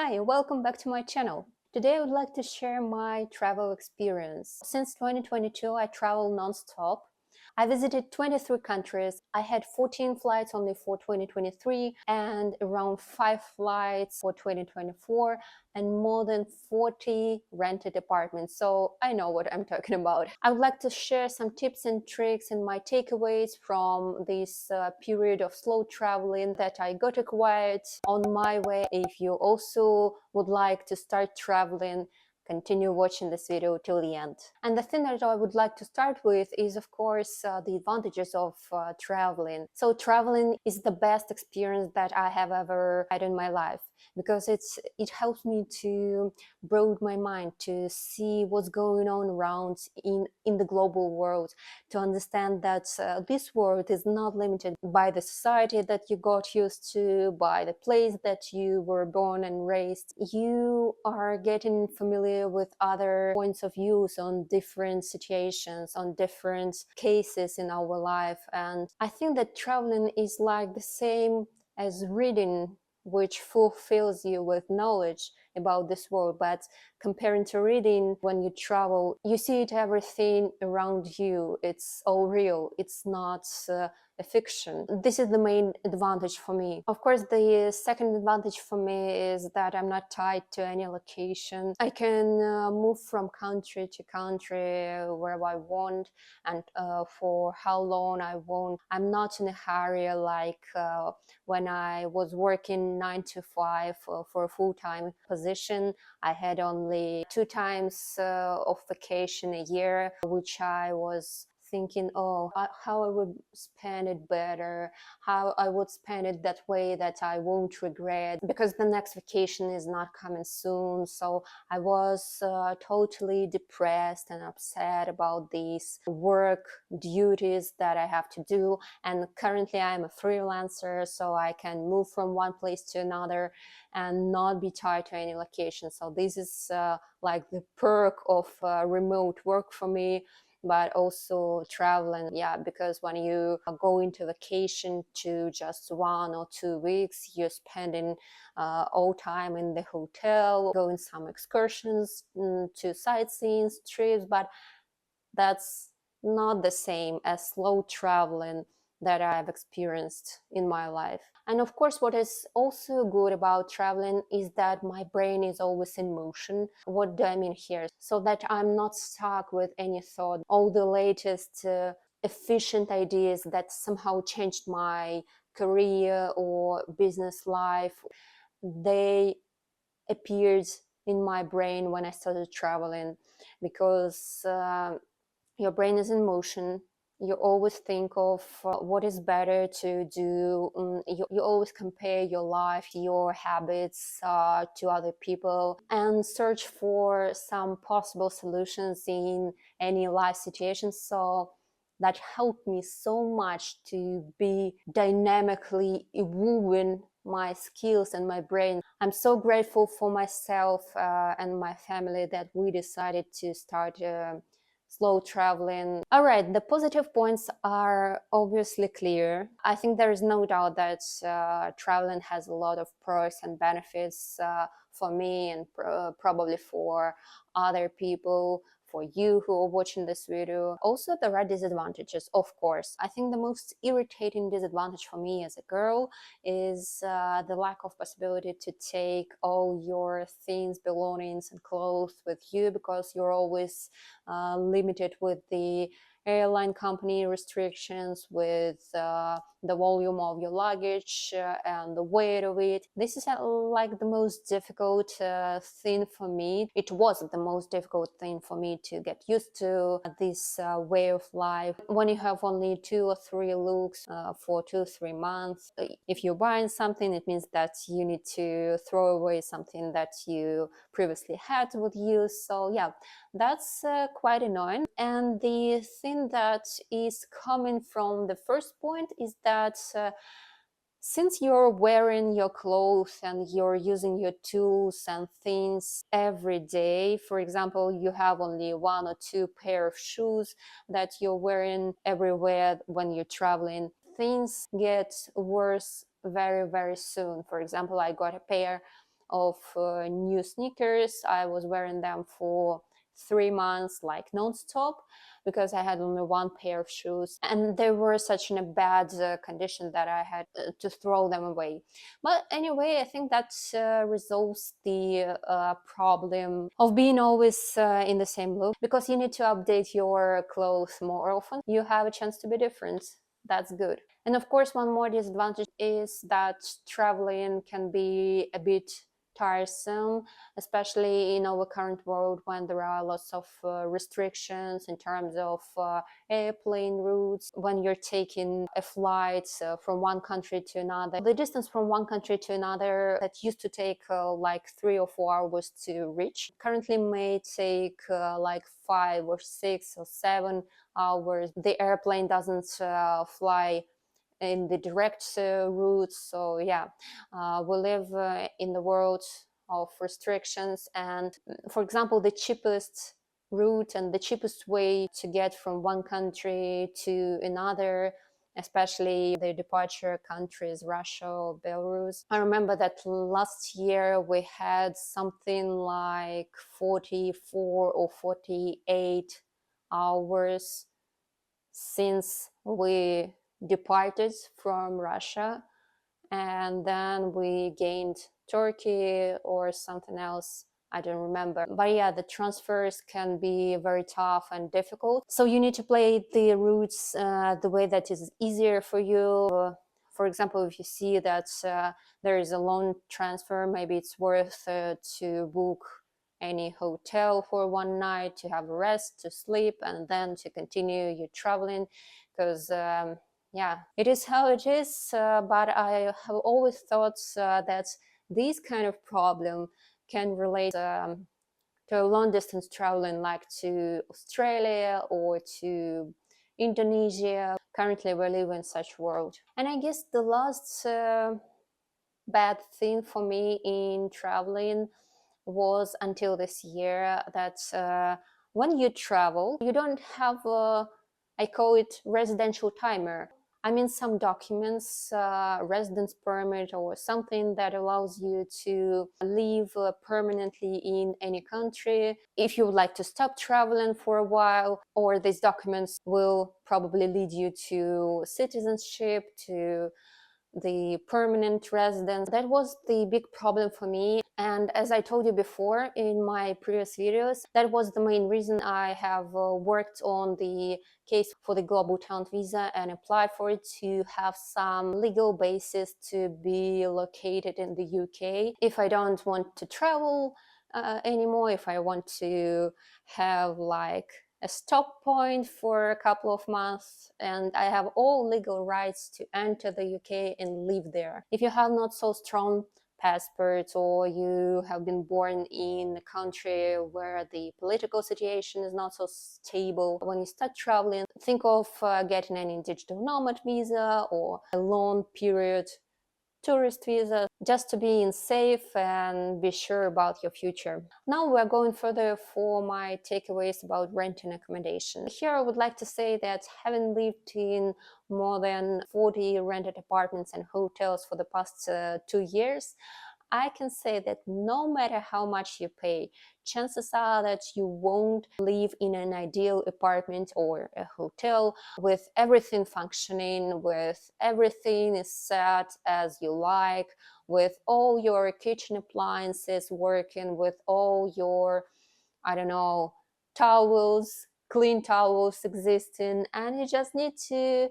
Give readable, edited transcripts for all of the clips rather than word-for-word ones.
Hi, welcome back to my channel. Today I would like to share my travel experience. Since 2022, I travel non-stop. I visited 23 countries. I had 14 flights only for 2023 and around 5 flights for 2024 and more than 40 rented apartments. So I know what I'm talking about. I would like to share some tips and tricks and my takeaways from this period of slow traveling that I got acquired on my way. If you also would like to start traveling, continue watching this video till the end. And the thing that I would like to start with is, of course, the advantages of traveling. So traveling is the best experience that I have ever had in my life because it helps me to broaden my mind, to see what's going on around in the global world, to understand that this world is not limited by the society that you got used to, by the place that you were born and raised. You are getting familiar with other points of views on different situations, on different cases in our life. And I think that traveling is like the same as reading, which fulfills you with knowledge about this world. But comparing to reading, when you travel, you see it everything around you. It's all real. It's not a fiction. This is the main advantage for me. Of course, the second advantage for me is that I'm not tied to any location. I can move from country to country wherever I want and for how long I want. I'm not in a hurry like when I was working 9 to 5 for a full-time position. I had only 2 times of vacation a year, which I was thinking, how I would spend it better, how I would spend it that way that I won't regret, because the next vacation is not coming soon. So I was totally depressed and upset about these work duties that I have to do. And currently I'm a freelancer, so I can move from one place to another and not be tied to any location. So this is like the perk of remote work for me, but also traveling. Yeah, because when you go into vacation to just 1 or 2 weeks, you're spending all time in the hotel, going some excursions to sightseeing trips, but that's not the same as slow traveling that I've experienced in my life. And of course, what is also good about traveling is that my brain is always in motion. What do I mean here? So that I'm not stuck with any thought, all the latest efficient ideas that somehow changed my career or business life. They appeared in my brain when I started traveling, because your brain is in motion. You always think of what is better to do. You always compare your life, your habits to other people, and search for some possible solutions in any life situation. So that helped me so much to be dynamically evolving my skills and my brain. I'm so grateful for myself and my family that we decided to start slow traveling. All right, the positive points are obviously clear. I think there is no doubt that traveling has a lot of pros and benefits for me and probably for other people, for you who are watching this video. Also, there are disadvantages, of course. I think the most irritating disadvantage for me as a girl is the lack of possibility to take all your things, belongings and clothes with you, because you're always limited with the airline company restrictions, with the volume of your luggage and the weight of it. This is like the most difficult thing for me. It was the most difficult thing for me to get used to this way of life. When you have only 2 or 3 looks for 2-3 months, if you're buying something, it means that you need to throw away something that you previously had with you. So yeah, that's quite annoying. And the thing that is coming from the first point is that since you're wearing your clothes and you're using your tools and things every day, for example, you have only 1 or 2 pair of shoes that you're wearing everywhere when you're traveling, things get worse very, very soon. For example, I got a pair of new sneakers. I was wearing them for 3 months, like non-stop, because I had only one pair of shoes, and they were such in a bad condition that I had to throw them away. But anyway, I think that resolves the problem of being always in the same look, because you need to update your clothes more often. You have a chance to be different. That's good. And of course, one more disadvantage is that traveling can be a bit tiresome, especially in our current world when there are lots of restrictions in terms of airplane routes. When you're taking a flight from one country to another, the distance from one country to another that used to take like 3 or 4 hours to reach currently may take like 5 or 6 or 7 hours. The airplane doesn't fly in the direct route. So yeah, we live in the world of restrictions, and for example, the cheapest route and the cheapest way to get from one country to another, especially the departure countries, Russia or Belarus. I remember that last year we had something like 44 or 48 hours since we departed from Russia, and then we gained Turkey or something else. I don't remember. But yeah, the transfers can be very tough and difficult. So you need to play the routes the way that is easier for you. For example, if you see that there is a long transfer, maybe it's worth to book any hotel for one night to have a rest, to sleep, and then to continue your traveling, because yeah, it is how it is. But I have always thought that these kind of problem can relate to long distance traveling, like to Australia or to Indonesia. Currently, we live in such world. And I guess the last bad thing for me in traveling was until this year that when you travel, you don't have a, I call it residential timer. I mean, some documents, residence permit or something that allows you to live permanently in any country. If you would like to stop traveling for a while, or these documents will probably lead you to citizenship, to the permanent residence. That was the big problem for me. And as I told you before in my previous videos, that was the main reason I have worked on the case for the global talent visa and applied for it, to have some legal basis to be located in the UK. If I don't want to travel anymore, if I want to have like a stop point for a couple of months, and I have all legal rights to enter the UK and live there. If you have not so strong passport, or you have been born in a country where the political situation is not so stable, when you start traveling, think of getting any digital nomad visa or a long period tourist visa, just to be in safe and be sure about your future. Now we're going further for my takeaways about renting accommodation. Here I would like to say that having lived in more than 40 rented apartments and hotels for the past 2 years, I can say that no matter how much you pay, chances are that you won't live in an ideal apartment or a hotel with everything functioning, with everything is set as you like, with all your kitchen appliances working, with all your, I don't know, towels, clean towels existing, and you just need to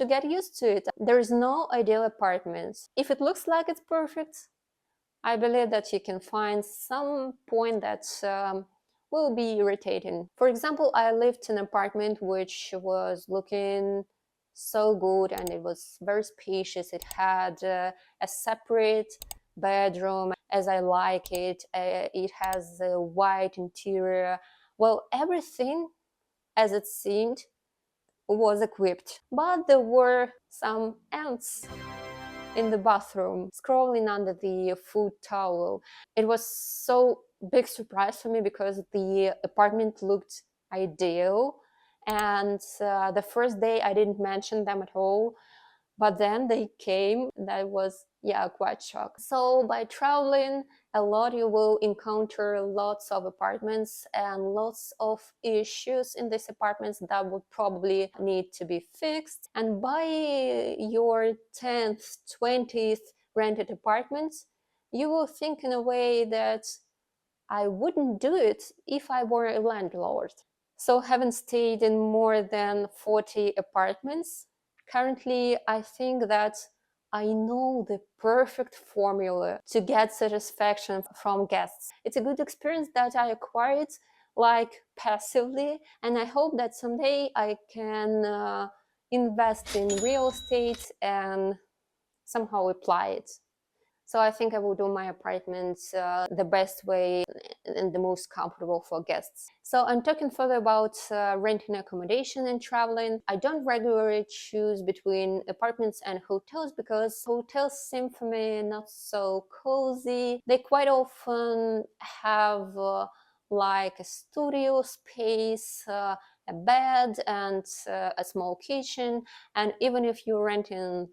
get used to it. There is no ideal apartment. If it looks like it's perfect, I believe that you can find some point that will be irritating. For example, I lived in an apartment which was looking so good and it was very spacious. It had a separate bedroom as I like it. It has a white interior. Well, everything as it seemed was equipped, but there were some ants in the bathroom scrolling under the food towel. It was so big surprise for me because the apartment looked ideal, and the first day I didn't mention them at all. but then they came. That was, yeah, quite shocked. So by traveling a lot, you will encounter lots of apartments and lots of issues in these apartments that would probably need to be fixed. And by your 10th, 20th rented apartments, you will think in a way that I wouldn't do it if I were a landlord. So, having stayed in more than 40 apartments, currently I think that I know the perfect formula to get satisfaction from guests. It's a good experience that I acquired like passively, and I hope that someday I can invest in real estate and somehow apply it. So I think I will do my apartment the best way and the most comfortable for guests. So I'm talking further about renting accommodation and traveling. I don't regularly choose between apartments and hotels because hotels seem for me not so cozy. They quite often have like a studio space, a bed, and a small kitchen. And even if you're renting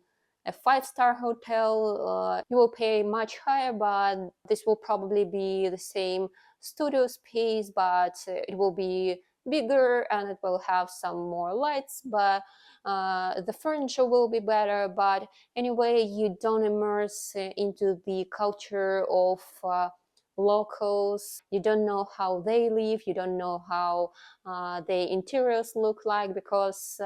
a five-star hotel, you will pay much higher, but this will probably be the same studio space, but it will be bigger and it will have some more lights, but the furniture will be better. But anyway, you don't immerse into the culture of locals. You don't know how they live, you don't know how the interiors look like, because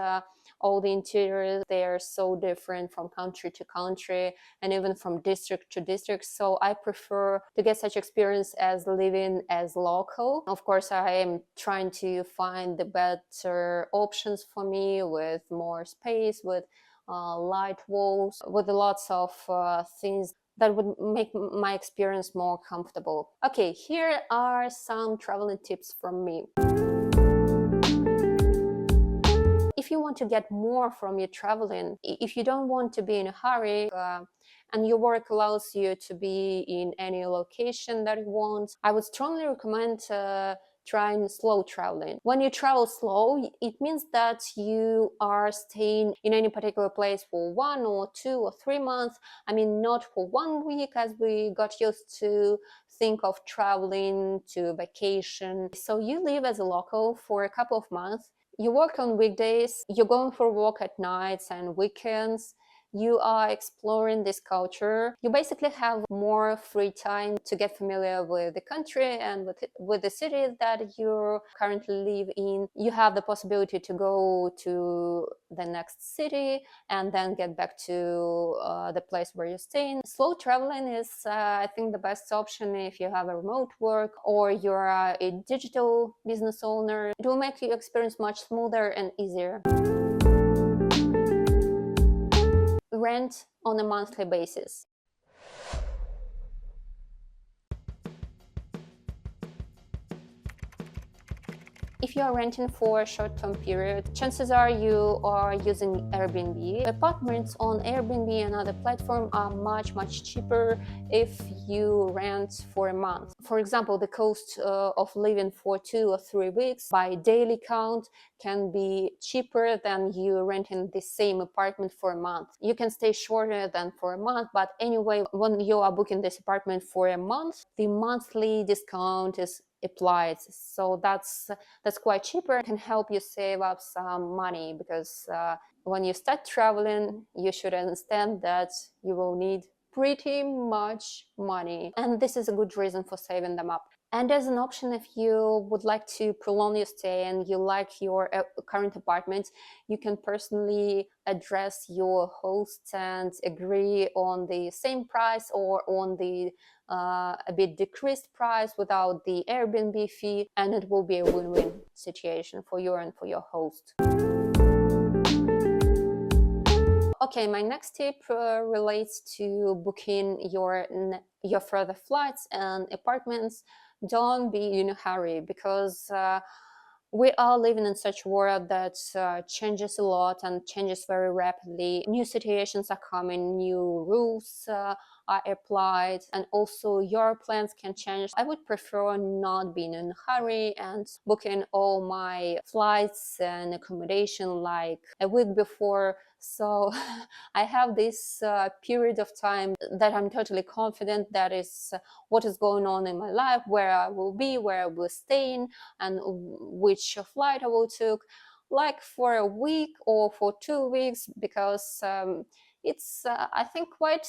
all the interiors, they are so different from country to country and even from district to district. So I prefer to get such experience as living as local. Of course, I am trying to find the better options for me, with more space, with light walls, with lots of things that would make my experience more comfortable. Okay, here are some traveling tips from me. If you want to get more from your traveling, if you don't want to be in a hurry, and your work allows you to be in any location that you want, I would strongly recommend trying slow traveling. When you travel slow, it means that you are staying in any particular place for 1 or 2 or 3 months. I mean, not for 1 week as we got used to think of traveling to vacation. So you live as a local for a couple of months. You work on weekdays, you're going for a walk at nights and weekends, you are exploring this culture. You basically have more free time to get familiar with the country and with the city that you currently live in. You have the possibility to go to the next city and then get back to the place where you're staying. Slow traveling is, I think, the best option if you have a remote work or you're a digital business owner. It will make your experience much smoother and easier. Rent on a monthly basis. If you are renting for a short-term period, chances are you are using Airbnb. Apartments on Airbnb and other platforms are much cheaper if you rent for a month. For example, the cost of living for 2 or 3 weeks by daily count can be cheaper than you renting the same apartment for a month. You can stay shorter than for a month, but anyway, when you are booking this apartment for a month, the monthly discount is applied. So that's quite cheaper, can help you save up some money, because when you start traveling, you should understand that you will need pretty much money, and this is a good reason for saving them up. And as an option, if you would like to prolong your stay and you like your current apartment, you can personally address your hosts and agree on the same price or on the a bit decreased price without the Airbnb fee, and it will be a win-win situation for you and for your host. Okay, my next tip relates to booking your further flights and apartments. Don't be in a hurry, because we are living in such a world that changes a lot and changes very rapidly. New situations are coming, new rules are applied, and also your plans can change. I would prefer not being in a hurry and booking all my flights and accommodation like a week before, So I have this period of time that I'm totally confident that is what is going on in my life, where I will be, where I will stay in, and which flight I will take, like for a week or for 2 weeks, because it's I think quite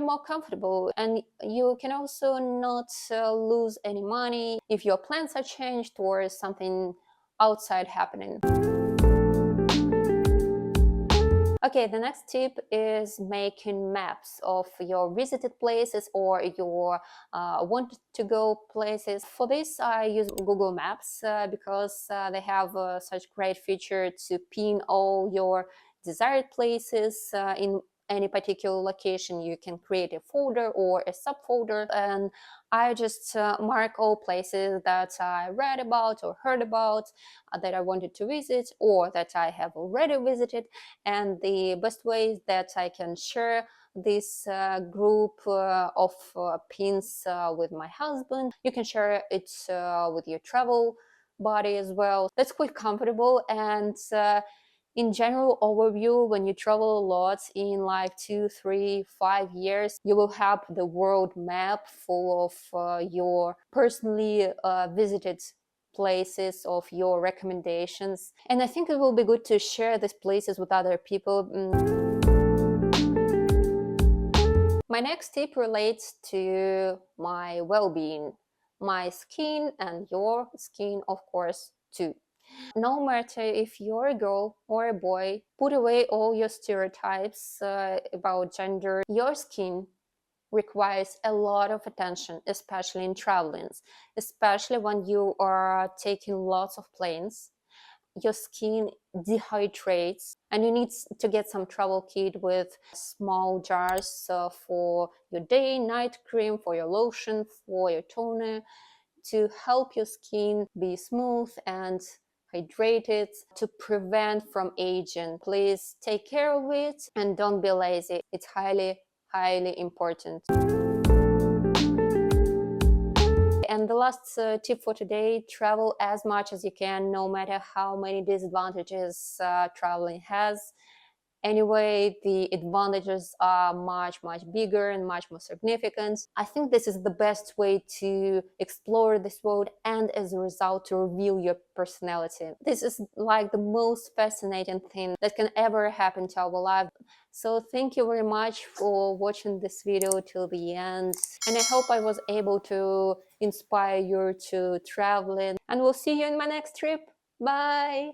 more comfortable, and you can also not lose any money if your plans are changed or something outside happening. Okay, the next tip is making maps of your visited places or your wanted to go places. For this, I use Google Maps because they have such great feature to pin all your desired places in any particular location. You can create a folder or a subfolder, and I just mark all places that I read about or heard about that I wanted to visit or that I have already visited. And the best way that I can share this group of pins with my husband. You can share it with your travel buddy as well. That's quite comfortable, and in general overview, when you travel a lot in like 2, 3, 5 years, you will have the world map full of your personally visited places, of your recommendations. And I think it will be good to share these places with other people. My next tip relates to my well-being, my skin, and your skin, of course, too. No matter if you're a girl or a boy, put away all your stereotypes about gender. Your skin requires a lot of attention, especially in traveling, especially when you are taking lots of planes. Your skin dehydrates, and you need to get some travel kit with small jars for your day night cream, for your lotion, for your toner, to help your skin be smooth and hydrated, to prevent from aging. Please take care of it and don't be lazy. It's highly important. And the last tip for today: travel as much as you can, no matter how many disadvantages traveling has. Anyway, the advantages are much bigger and much more significant. I think this is the best way to explore this world, and as a result to reveal your personality. This is like the most fascinating thing that can ever happen to our life. So thank you very much for watching this video till the end, and I hope I was able to inspire you to traveling, and we'll see you in my next trip. Bye.